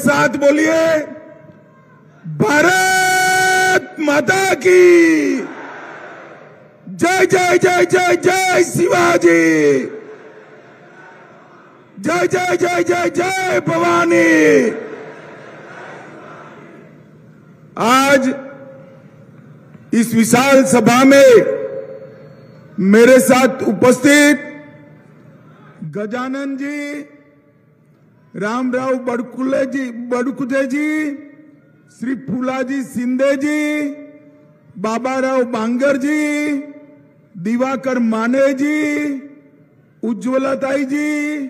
साथ बोलिए, भारत माता की जय जय जय जय जय शिवाजी, जय जय जय जय जय भवानी। आज इस विशाल सभा में मेरे साथ उपस्थित गजानन जी, रामराव बड़कुजे जी, श्री फूलाजी शिंदे जी, बाबाराव बांगर जी, दिवाकर माने जी, उज्ज्वलताई जी,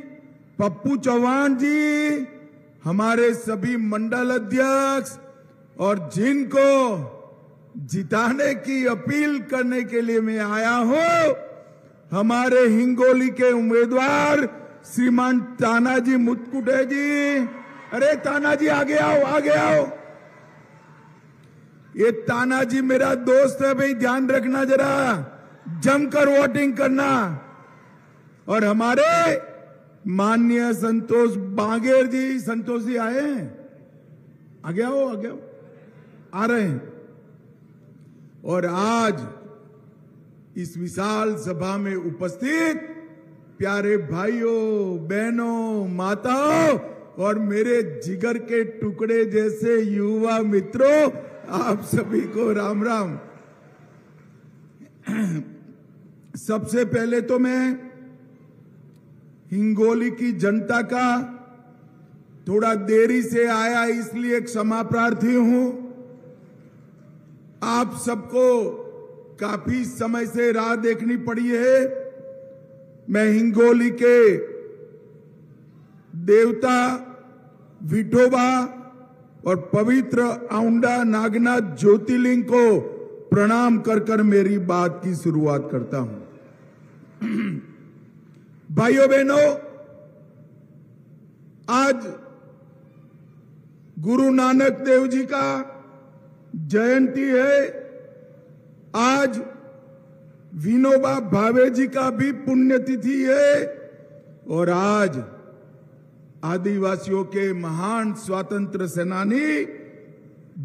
पप्पू चौहान जी, हमारे सभी मंडल अध्यक्ष और जिनको जिताने की अपील करने के लिए मैं आया हूं, हमारे हिंगोली के उम्मीदवार श्रीमान तानाजी मुतकुटे जी। अरे तानाजी आगे आओ, आगे आओ। ये तानाजी मेरा दोस्त है भाई, ध्यान रखना जरा, जमकर वोटिंग करना। और हमारे माननीय संतोष बांगेर जी, संतोष जी आए हैं, आगे आओ, आगे आओ, आ रहे हैं। और आज इस विशाल सभा में उपस्थित प्यारे भाइयों, बहनों, माताओं और मेरे जिगर के टुकड़े जैसे युवा मित्रों, आप सभी को राम राम। सबसे पहले तो मैं हिंगोली की जनता का थोड़ा देरी से आया इसलिए क्षमा प्रार्थी हूं। आप सबको काफी समय से राह देखनी पड़ी है। मैं हिंगोली के देवता विठोबा और पवित्र औंढा नागनाथ ज्योतिर्लिंग को प्रणाम कर कर मेरी बात की शुरुआत करता हूं। भाइयों बहनों, आज गुरु नानक देव जी का जयंती है। आज विनोबा भावे जी का भी पुण्यतिथि है और आज आदिवासियों के महान स्वतंत्र सेनानी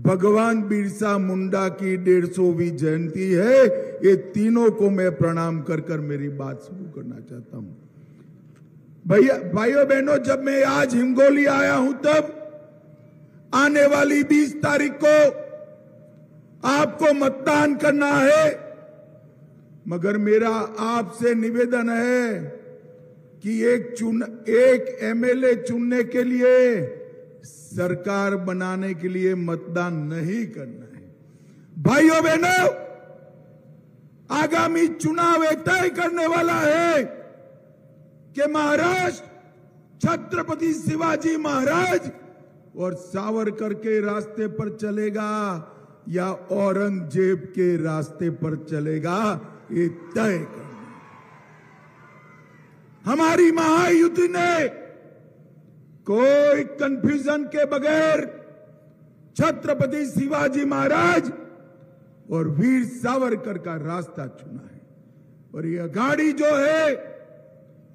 भगवान बिरसा मुंडा की 150वीं जयंती है। ये तीनों को मैं प्रणाम कर कर मेरी बात शुरू करना चाहता हूं। भाइयों बहनों, जब मैं आज हिंगोली आया हूं तब आने वाली 20 तारीख को आपको मतदान करना है, मगर मेरा आपसे निवेदन है कि एक एमएलए चुनने के लिए, सरकार बनाने के लिए मतदान नहीं करना है। भाइयों बहनों, आगामी चुनाव तय करने वाला है कि महाराष्ट्र छत्रपति शिवाजी महाराज और सावरकर के रास्ते पर चलेगा या औरंगजेब के रास्ते पर चलेगा, ये तय करना। हमारी महायुद्ध ने कोई कंफ्यूजन के बगैर छत्रपति शिवाजी महाराज और वीर सावरकर का रास्ता चुना है। और ये गाड़ी जो है,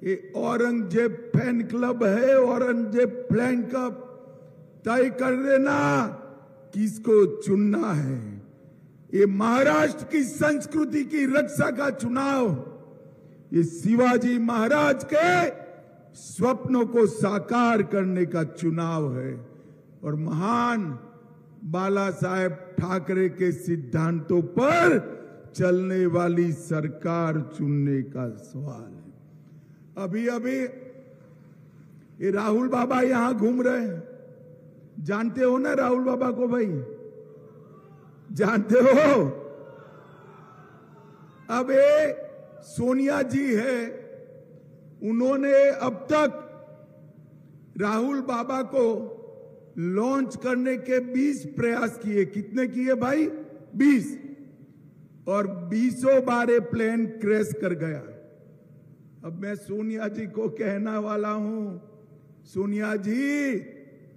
ये औरंगजेब फैन क्लब है, औरंगजेब फैन क्लब तय कर देना किसको चुनना है। ये महाराष्ट्र की संस्कृति की रक्षा का चुनाव, ये शिवाजी महाराज के स्वप्नों को साकार करने का चुनाव है और महान बाला साहेब ठाकरे के सिद्धांतों पर चलने वाली सरकार चुनने का सवाल है। अभी अभी ये राहुल बाबा यहां घूम रहे हैं, जानते हो ना राहुल बाबा को भाई, जानते हो? अब ये सोनिया जी है, उन्होंने अब तक राहुल बाबा को लॉन्च करने के 20 प्रयास किए। कितने किए भाई? 20। और 20 बार प्लेन क्रैश कर गया। अब मैं सोनिया जी को कहना वाला हूं, सोनिया जी,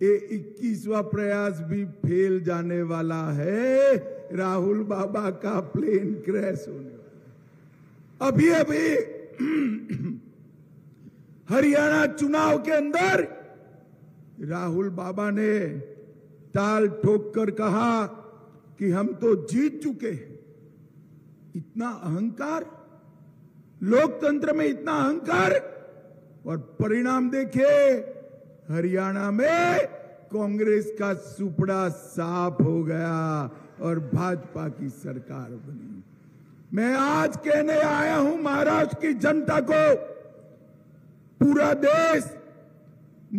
ये 21वां प्रयास भी फेल जाने वाला है। राहुल बाबा का प्लेन क्रैश होने वाला। अभी अभी हरियाणा चुनाव के अंदर राहुल बाबा ने ताल ठोक कर कहा कि हम तो जीत चुके हैं। इतना अहंकार, लोकतंत्र में इतना अहंकार, और परिणाम देखिए, हरियाणा में कांग्रेस का सुपड़ा साफ हो गया और भाजपा की सरकार बनी। मैं आज कहने आया हूं महाराष्ट्र की जनता को, पूरा देश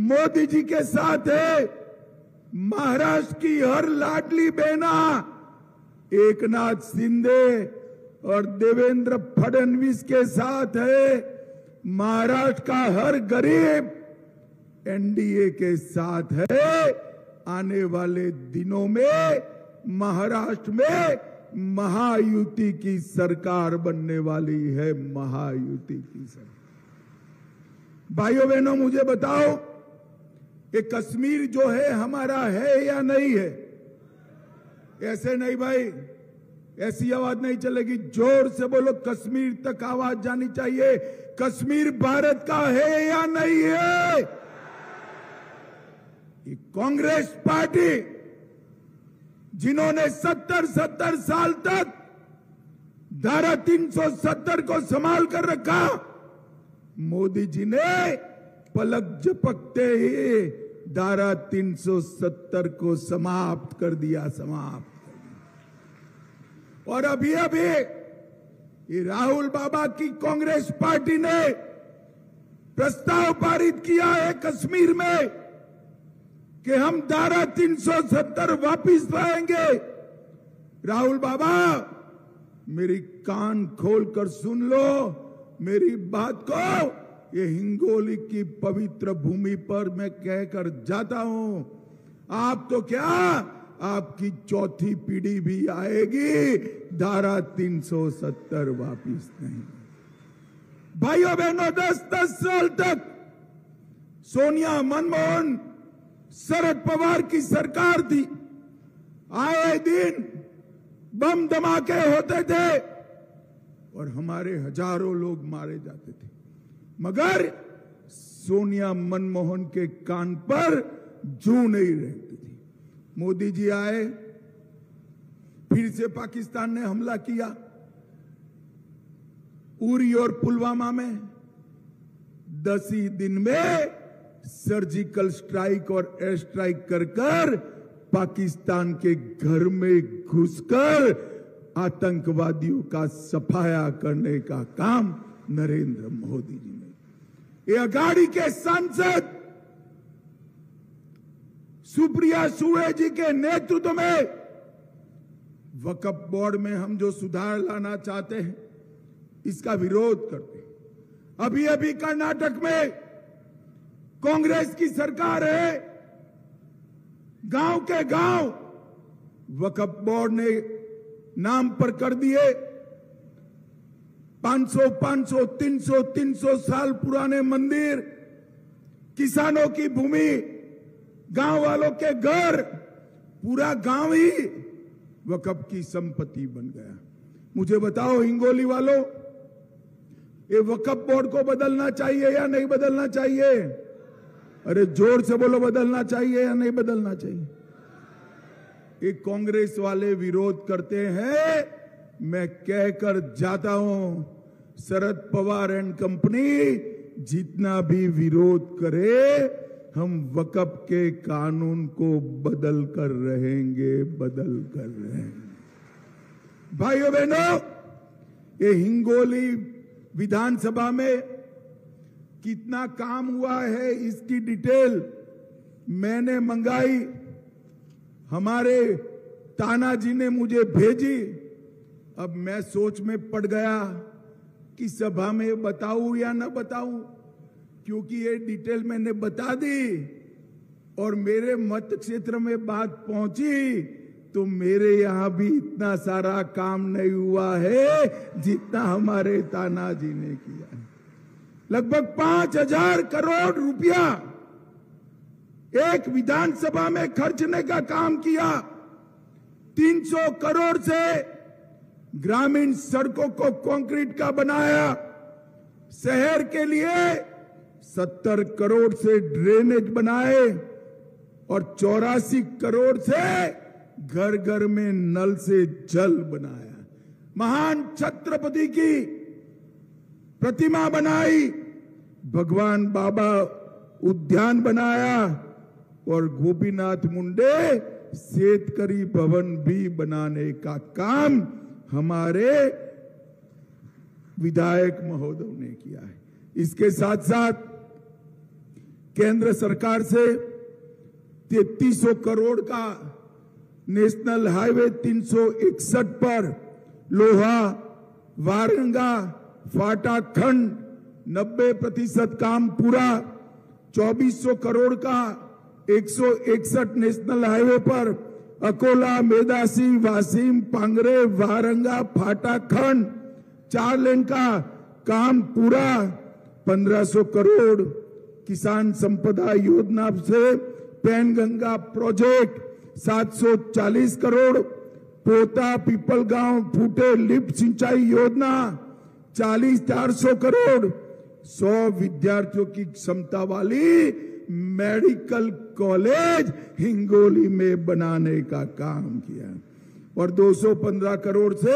मोदी जी के साथ है। महाराष्ट्र की हर लाडली बहना एकनाथ शिंदे और देवेंद्र फडणवीस के साथ है। महाराष्ट्र का हर गरीब एनडीए के साथ है। आने वाले दिनों में महाराष्ट्र में महायुति की सरकार बनने वाली है, महायुति की सरकार। भाइयों बहनों, मुझे बताओ, ये कश्मीर जो है हमारा है या नहीं है? ऐसे नहीं भाई, ऐसी आवाज नहीं चलेगी, जोर से बोलो, कश्मीर तक आवाज जानी चाहिए। कश्मीर भारत का है या नहीं है? ये कांग्रेस पार्टी जिन्होंने 70 साल तक धारा 370 को संभाल कर रखा, मोदी जी ने पलक झपकते ही धारा 370 को समाप्त कर दिया, समाप्त कर दिया। और अभी ये राहुल बाबा की कांग्रेस पार्टी ने प्रस्ताव पारित किया है कश्मीर में कि हम धारा 370 वापिस लाएंगे। राहुल बाबा, मेरी कान खोलकर सुन लो मेरी बात को। ये हिंगोली की पवित्र भूमि पर मैं कहकर जाता हूं, आप तो क्या, आपकी चौथी पीढ़ी भी आएगी, धारा 370 वापिस नहीं। भाइयों बहनों, 10 साल तक सोनिया, मनमोहन, शरद पवार की सरकार थी। आए दिन बम धमाके होते थे और हमारे हजारों लोग मारे जाते थे, मगर सोनिया, मनमोहन के कान पर जू नहीं रहती थी। मोदी जी आए, फिर से पाकिस्तान ने हमला किया, उरी और पुलवामा में 10 ही दिन में सर्जिकल स्ट्राइक और एयर स्ट्राइक कर पाकिस्तान के घर में घुसकर आतंकवादियों का सफाया करने का काम नरेंद्र मोदी जी ने। ये अघाड़ी के सांसद सुप्रिया सुळे जी के नेतृत्व में वक्फ बोर्ड में हम जो सुधार लाना चाहते हैं, इसका विरोध करते हैं। अभी कर्नाटक में कांग्रेस की सरकार है, गांव के गांव वक्फ बोर्ड ने नाम पर कर दिए 500, 300 साल पुराने मंदिर, किसानों की भूमि, गांव वालों के घर, पूरा गांव ही वक्फ की संपत्ति बन गया। मुझे बताओ हिंगोली वालों, ये वक्फ बोर्ड को बदलना चाहिए या नहीं बदलना चाहिए? अरे जोर से बोलो, बदलना चाहिए या नहीं बदलना चाहिए? ये कांग्रेस वाले विरोध करते हैं, मैं कहकर जाता हूं, शरद पवार एंड कंपनी जितना भी विरोध करे, हम वक्फ के कानून को बदल कर रहेंगे। भाइयों बहनों, ये हिंगोली विधानसभा में कितना काम हुआ है, इसकी डिटेल मैंने मंगाई, हमारे तानाजी ने मुझे भेजी। अब मैं सोच में पड़ गया कि सभा में बताऊं या न बताऊं, क्योंकि ये डिटेल मैंने बता दी और मेरे मत क्षेत्र में बात पहुंची तो मेरे यहां भी इतना सारा काम नहीं हुआ है जितना हमारे तानाजी ने किया। लगभग 5,000 करोड़ रुपया एक विधानसभा में खर्चने का काम किया। 300 करोड़ से ग्रामीण सड़कों को कंक्रीट का बनाया। शहर के लिए 70 करोड़ से ड्रेनेज बनाए। और 84 करोड़ से घर घर में नल से जल बनाया। महान छत्रपति की प्रतिमा बनाई, भगवान बाबा उद्यान बनाया और गोपीनाथ मुंडे शेतकरी भवन भी बनाने का काम हमारे विधायक महोदय ने किया है। इसके साथ साथ केंद्र सरकार से 3300 करोड़ का नेशनल हाईवे 361 पर लोहा वारंगा फाटा खंड 90% काम पूरा। 2400 करोड़ का 161 नेशनल हाईवे पर अकोला मेदासी वासिम पांगरे वारंगा फाटा खंड 4 लेन का काम पूरा। 1500 करोड़ किसान संपदा योजना से पैनगंगा प्रोजेक्ट 740 करोड़। पोता पीपल गांव फूटे लिफ्ट सिंचाई योजना 400 करोड़। 100 विद्यार्थियों की क्षमता वाली मेडिकल कॉलेज हिंगोली में बनाने का काम किया और 215 करोड़ से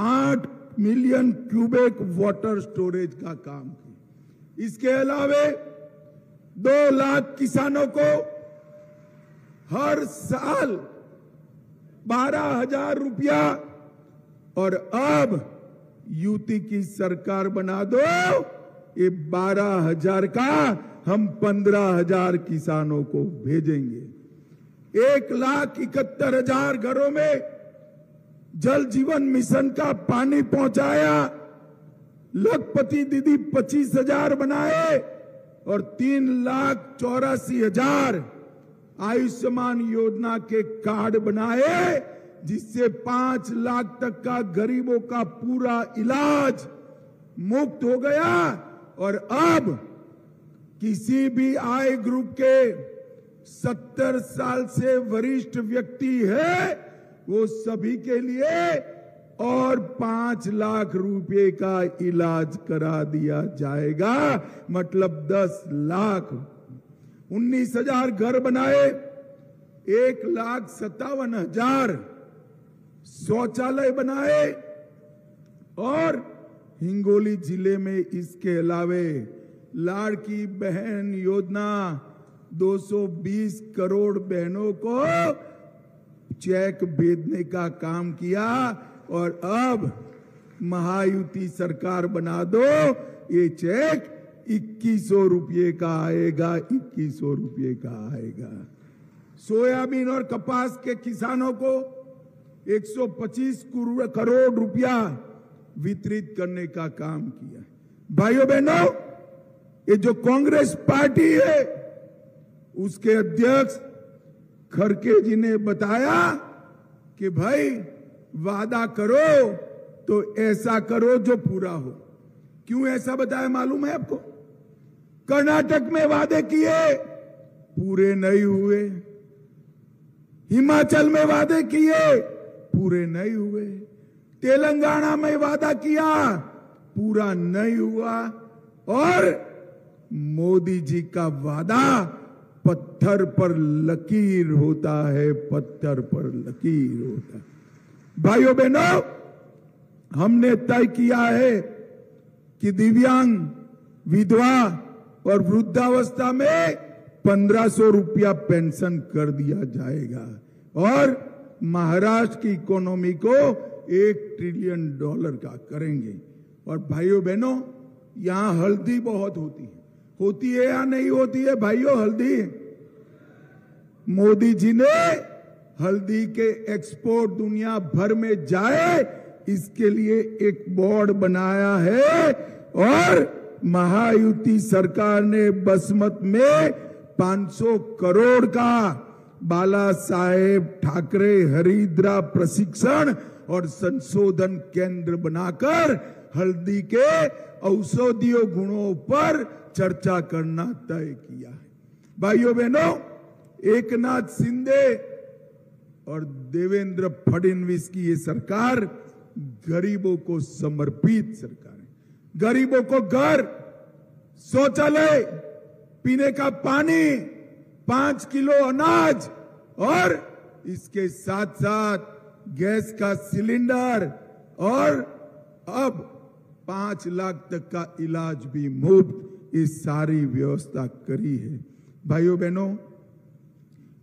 8 मिलियन क्यूबिक वाटर स्टोरेज का काम किया। इसके अलावे 2 लाख किसानों को हर साल 12,000 रुपया और अब यूटी की सरकार बना दो, ये 12,000 का हम 15,000 किसानों को भेजेंगे। 1,71,000 घरों में जल जीवन मिशन का पानी पहुंचाया। लखपति दीदी 25,000 बनाए और 3,84,000 आयुष्मान योजना के कार्ड बनाए, जिससे 5 लाख तक का गरीबों का पूरा इलाज मुफ्त हो गया। और अब किसी भी आय ग्रुप के 70 साल से वरिष्ठ व्यक्ति है, वो सभी के लिए और 5 लाख रुपए का इलाज करा दिया जाएगा। मतलब 10 लाख। 19,000 घर बनाए, 1,57,000 शौचालय बनाए और हिंगोली जिले में इसके अलावे लाड़की बहन योजना 220 करोड़ बहनों को चेक भेजने का काम किया। और अब महायुति सरकार बना दो, ये चेक 2100 रुपये का आएगा, 2100 रुपये का आएगा। सोयाबीन और कपास के किसानों को 125 करोड़ रुपया वितरित करने का काम किया। भाइयों बहनों, ये जो कांग्रेस पार्टी है, उसके अध्यक्ष खड़गे जी ने बताया कि भाई वादा करो तो ऐसा करो जो पूरा हो। क्यों ऐसा बताया मालूम है आपको? कर्नाटक में वादे किए, पूरे नहीं हुए। हिमाचल में वादे किए, पूरे नहीं हुए। तेलंगाना में वादा किया, पूरा नहीं हुआ। और मोदी जी का वादा पत्थर पर लकीर होता है, पत्थर पर लकीर होता है। भाइयों बहनों, हमने तय किया है कि दिव्यांग, विधवा और वृद्धावस्था में 1500 रुपया पेंशन कर दिया जाएगा और महाराष्ट्र की इकोनॉमी को $1 ट्रिलियन का करेंगे। और भाइयों बहनों, यहां हल्दी बहुत होती है या नहीं होती है? भाइयों, हल्दी, मोदी जी ने हल्दी के एक्सपोर्ट दुनिया भर में जाए, इसके लिए एक बोर्ड बनाया है। और महायुति सरकार ने बसमत में 500 करोड़ का बाला साहेब ठाकरे हरिद्रा प्रशिक्षण और संशोधन केंद्र बनाकर हल्दी के औषधीय गुणों पर चर्चा करना तय किया है। भाइयों बहनों, एकनाथ शिंदे और देवेंद्र फडणवीस की ये सरकार गरीबों को समर्पित सरकार है। गरीबों को घर, शौचालय, पीने का पानी, 5 किलो अनाज और इसके साथ साथ गैस का सिलेंडर और अब 5 लाख तक का इलाज भी मुफ्त, इस सारी व्यवस्था करी है। भाइयों बहनों,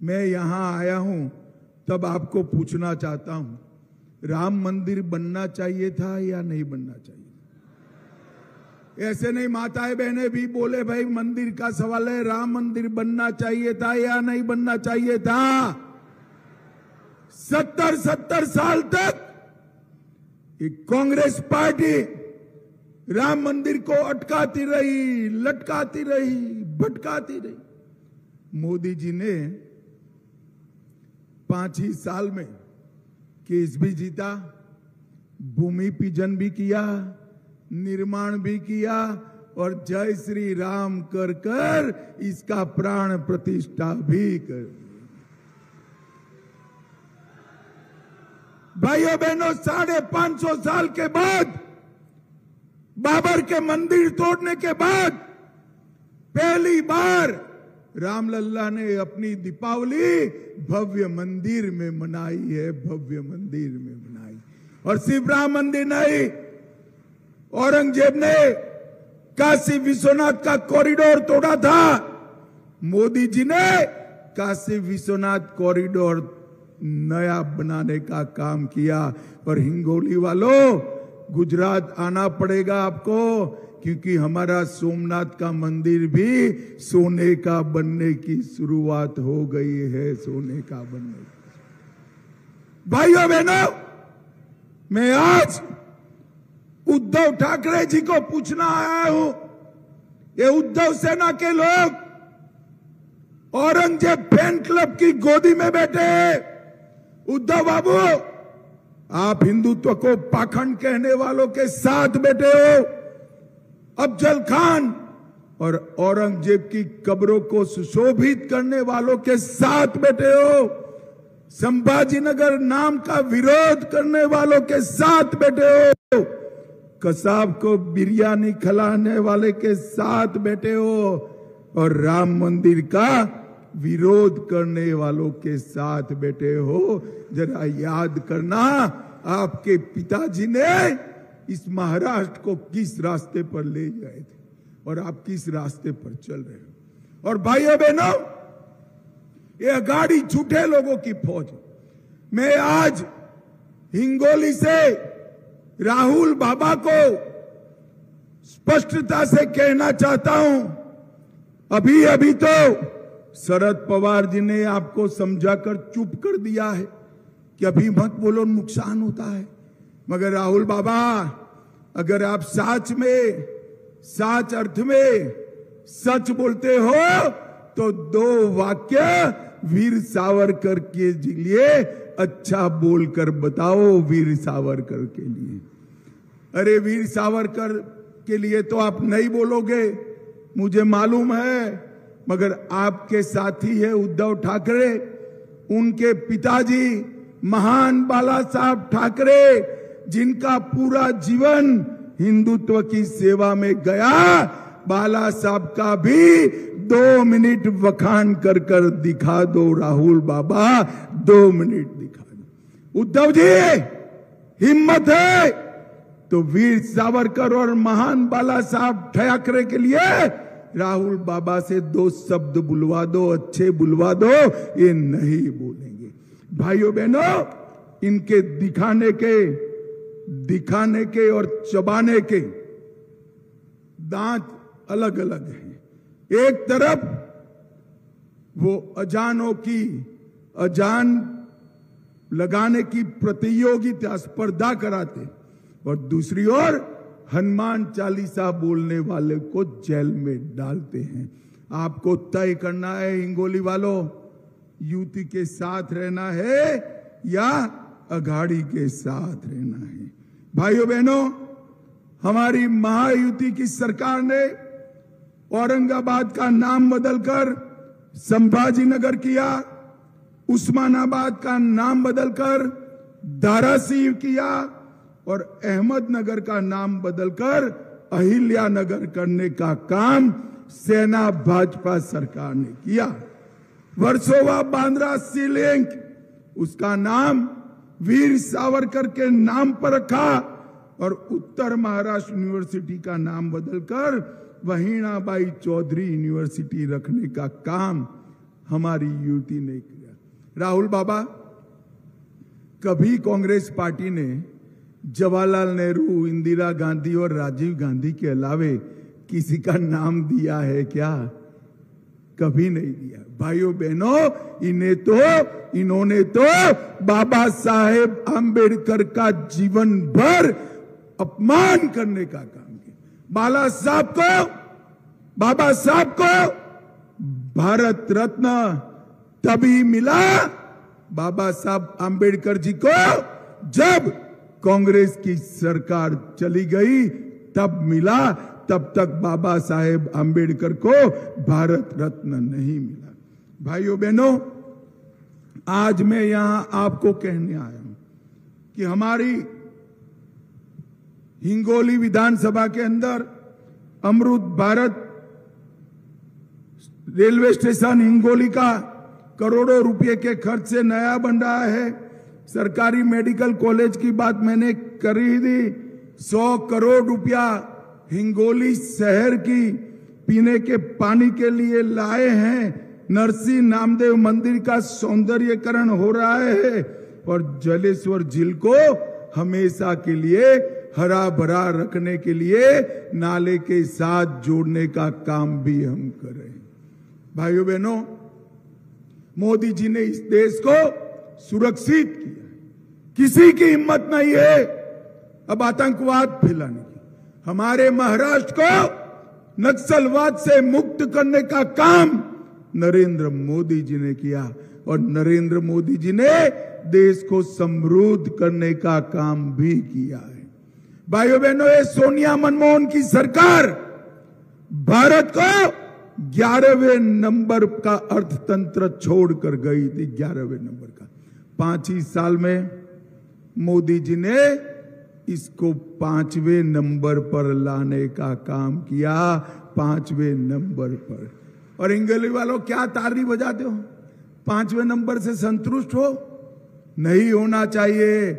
मैं यहां आया हूं तब आपको पूछना चाहता हूं, राम मंदिर बनना चाहिए था या नहीं बनना चाहिए? ऐसे नहीं, माताएं बहनें भी बोले भाई मंदिर का सवाल है, राम मंदिर बनना चाहिए था या नहीं बनना चाहिए था? 70 साल तक एक कांग्रेस पार्टी राम मंदिर को अटकाती रही, लटकाती रही, भटकाती रही। मोदी जी ने 5 ही साल में केस भी जीता, भूमि पूजन भी किया, निर्माण भी किया और जय श्री राम कर कर इसका प्राण प्रतिष्ठा भी कर। भाइयों बहनों, 550 साल के बाद, बाबर के मंदिर तोड़ने के बाद पहली बार रामलल्ला ने अपनी दीपावली भव्य मंदिर में मनाई है, भव्य मंदिर में मनाई। और सिर्फ राम मंदिर नहीं, औरंगजेब ने काशी विश्वनाथ का कॉरिडोर तोड़ा था, मोदी जी ने काशी विश्वनाथ कॉरिडोर नया बनाने का काम किया। और हिंगोली वालों, गुजरात आना पड़ेगा आपको, क्योंकि हमारा सोमनाथ का मंदिर भी सोने का बनने की शुरुआत हो गई है, सोने का बनने की। भाइयों बहनों, मैं आज उद्धव ठाकरे जी को पूछना आया हूं, ये उद्धव सेना के लोग औरंगजेब फैन क्लब की गोदी में बैठे हैं। उद्धव बाबू, आप हिंदुत्व को पाखंड कहने वालों के साथ बैठे हो, अफजल खान और औरंगजेब की कब्रों को सुशोभित करने वालों के साथ बैठे हो, संभाजीनगर नाम का विरोध करने वालों के साथ बैठे हो, कसाब को बिरयानी खिलाने वाले के साथ बैठे हो और राम मंदिर का विरोध करने वालों के साथ बैठे हो। जरा याद करना, आपके पिताजी ने इस महाराष्ट्र को किस रास्ते पर ले गए थे और आप किस रास्ते पर चल रहे हो। और भाइयों बहनों, ये गाड़ी झूठे लोगों की फौज। मैं आज हिंगोली से राहुल बाबा को स्पष्टता से कहना चाहता हूं, अभी अभी तो शरद पवार जी ने आपको समझाकर चुप कर दिया है कि अभी मत बोलो, नुकसान होता है। मगर राहुल बाबा, अगर आप साच अर्थ में सच बोलते हो तो 2 वाक्य वीर सावरकर के लिए अच्छा बोलकर बताओ। वीर सावरकर के लिए, अरे वीर सावरकर के लिए तो आप नहीं बोलोगे, मुझे मालूम है, मगर आपके साथी है उद्धव ठाकरे, उनके पिताजी महान बाला साहब ठाकरे, जिनका पूरा जीवन हिंदुत्व की सेवा में गया, बाला साहब का भी 2 मिनट वखान कर कर दिखा दो राहुल बाबा, 2 मिनट दिखा दो। उद्धव जी, हिम्मत है तो वीर सावरकर और महान बाला साहब ठाकरे के लिए राहुल बाबा से 2 शब्द बुलवा दो, अच्छे बुलवा दो, ये नहीं बोलेंगे। भाइयों बहनों, इनके दिखाने के और चबाने के दांत अलग अलग हैं। एक तरफ वो अजानों की अजान लगाने की प्रतियोगिता स्पर्धा कराते और दूसरी ओर हनुमान चालीसा बोलने वाले को जेल में डालते हैं। आपको तय करना है हिंगोली वालों, युति के साथ रहना है या अघाड़ी के साथ रहना है। भाइयों बहनों, हमारी महायुति की सरकार ने औरंगाबाद का नाम बदलकर संभाजीनगर किया, उस्मानाबाद का नाम बदलकर धाराशिव किया और अहमदनगर का नाम बदलकर अहिल्यानगर करने का काम सेना भाजपा सरकार ने किया। वर्सोवा बांद्रा सी लिंक, उसका नाम वीर सावरकर के नाम पर रखा और उत्तर महाराष्ट्र यूनिवर्सिटी का नाम बदलकर वहीणाबाई चौधरी यूनिवर्सिटी रखने का काम हमारी युवती ने किया। राहुल बाबा, कभी कांग्रेस पार्टी ने जवाहरलाल नेहरू, इंदिरा गांधी और राजीव गांधी के अलावे किसी का नाम दिया है क्या? कभी नहीं दिया। भाइयों बहनों, इन्होंने तो बाबा साहेब आंबेडकर का जीवन भर अपमान करने का काम किया। बाबा साहब को भारत रत्न तभी मिला, बाबा साहब आंबेडकर जी को जब कांग्रेस की सरकार चली गई तब मिला। तब तक बाबा साहेब आंबेडकर को भारत रत्न नहीं मिला। भाइयों बहनों, आज मैं यहां आपको कहने आया हूं कि हमारी हिंगोली विधानसभा के अंदर अमृत भारत रेलवे स्टेशन हिंगोली का करोड़ों रुपए के खर्च से नया बन रहा है। सरकारी मेडिकल कॉलेज की बात मैंने करी थी। 100 करोड़ रुपया हिंगोली शहर की पीने के पानी के लिए लाए हैं। नरसिंह नामदेव मंदिर का सौंदर्यीकरण हो रहा है और जलेश्वर झील को हमेशा के लिए हरा भरा रखने के लिए नाले के साथ जोड़ने का काम भी हम कर रहे हैं। भाइयों बहनों, मोदी जी ने इस देश को सुरक्षित किया। किसी की हिम्मत नहीं है अब आतंकवाद फैलाने की। हमारे महाराष्ट्र को नक्सलवाद से मुक्त करने का काम नरेंद्र मोदी जी ने किया और नरेंद्र मोदी जी ने देश को समृद्ध करने का काम भी किया है। भाइयों बहनों, ये सोनिया मनमोहन की सरकार भारत को 11वें नंबर का अर्थतंत्र छोड़कर गई थी। 11वें नंबर का 5 ही साल में मोदी जी ने इसको 5वें नंबर पर लाने का काम किया। 5वें नंबर पर। और हिंगोली वालों, क्या ताली बजाते हो? 5वें नंबर से संतुष्ट हो? नहीं होना चाहिए।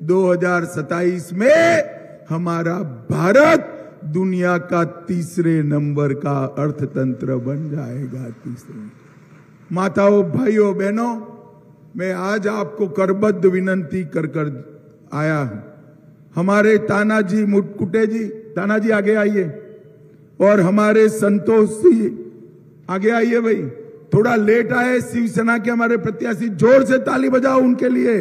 2027 में हमारा भारत दुनिया का 3रे नंबर का अर्थतंत्र बन जाएगा। 3रे। माताओं, भाइयों बहनों, मैं आज आपको करबद्ध विनंती कर आया हूं। हमारे तानाजी मुटकुटे जी, तानाजी आगे आइए, और हमारे संतोष जी आगे आइए। भाई थोड़ा लेट आए शिवसेना के हमारे प्रत्याशी, जोर से ताली बजाओ उनके लिए।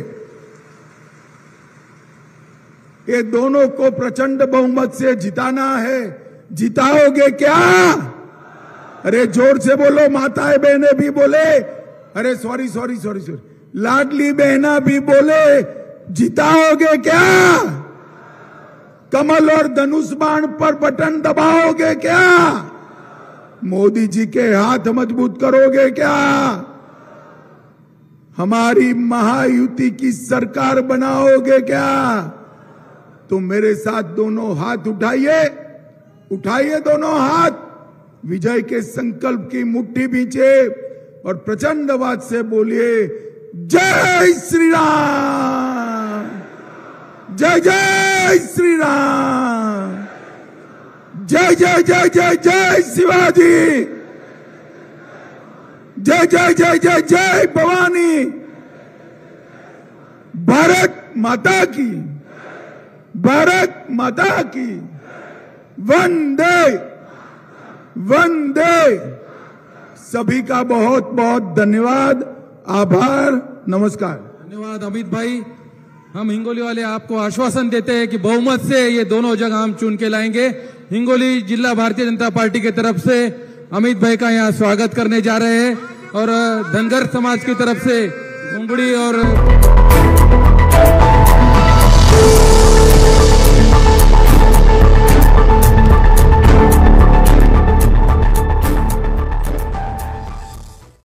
ये दोनों को प्रचंड बहुमत से जिताना है। जिताओगे क्या? अरे जोर से बोलो, माताएं बहनें भी बोले, अरे सॉरी, लाडली बहना भी बोले, जिताओगे क्या? कमल और धनुष बाण पर बटन दबाओगे क्या? मोदी जी के हाथ मजबूत करोगे क्या? हमारी महायुति की सरकार बनाओगे क्या? तो मेरे साथ दोनों हाथ उठाइए दोनों हाथ, विजय के संकल्प की मुट्ठी बींचे और प्रचंड आवाज से बोलिए, जय श्री राम, जय जय श्री राम, जय जय जय जय जय शिवाजी, जय जय जय जय जय भवानी। भारत माता की, भारत माता की, वंदे वंदे। सभी का बहुत बहुत धन्यवाद, आभार, नमस्कार। धन्यवाद अमित भाई। हम हिंगोली वाले आपको आश्वासन देते हैं कि बहुमत से ये दोनों जगह हम चुन के लाएंगे। हिंगोली जिला भारतीय जनता पार्टी की तरफ से अमित भाई का यहाँ स्वागत करने जा रहे हैं और धनगर समाज की तरफ से घुंगड़ी और